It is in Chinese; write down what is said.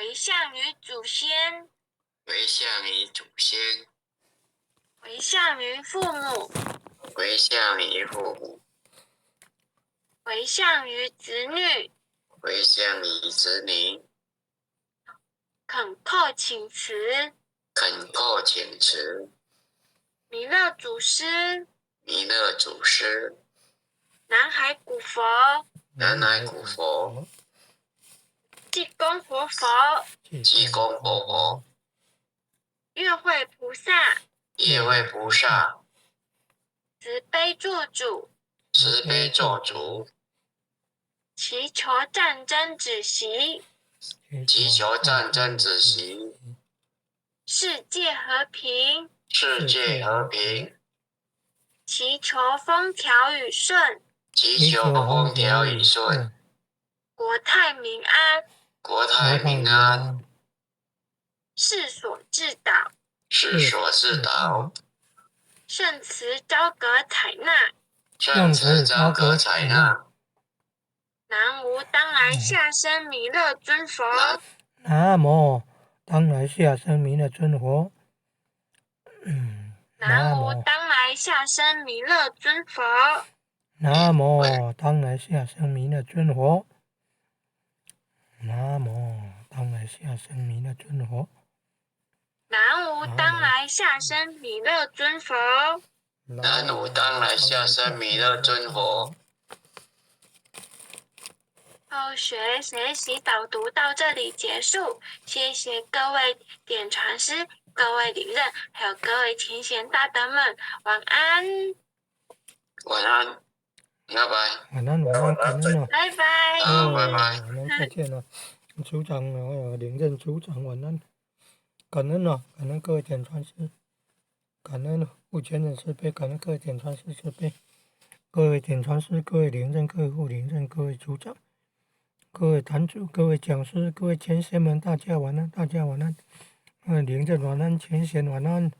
回向于祖先，回向于祖先，回向于父母，回向于父母，回向于子女，回向于子女，恳叩请辞，恳叩请辞，弥勒祖师，弥勒祖师，南海古佛，南海古佛，济公活佛，济公活佛，月会菩萨，月会菩萨，慈悲做主，慈悲做主，祈求战争止息，祈求战争止息，世界和平，世界和平，祈求风调雨顺，祈求风调雨顺，国泰民安，国泰民安，世所至导，世所至导，圣慈昭阁采纳，圣慈昭阁采纳。南无当来下生弥勒尊佛，南无当来下生弥勒尊佛。南无当来下生弥勒尊佛，南无当来下生弥勒尊佛。南无当来下生弥勒尊佛。南无当来下生弥勒尊佛，南无当来下生弥勒尊佛。后学习导读到这里结束，谢谢各位点传师、各位领任，还有各位前贤大德们，晚安，晚安，拜拜。晚安，晚安，感恩了。拜拜。拜拜。晚安，再见了。组长，领任组长，晚安。感恩了，感恩各位点传师，感恩护权人师辈，感恩各位点传师师辈，各位点传师，各位领任，各位副领任，各位组长，各位坛主，各位讲师，各位前贤们，大家晚安，大家晚安。领任晚安，前贤晚安。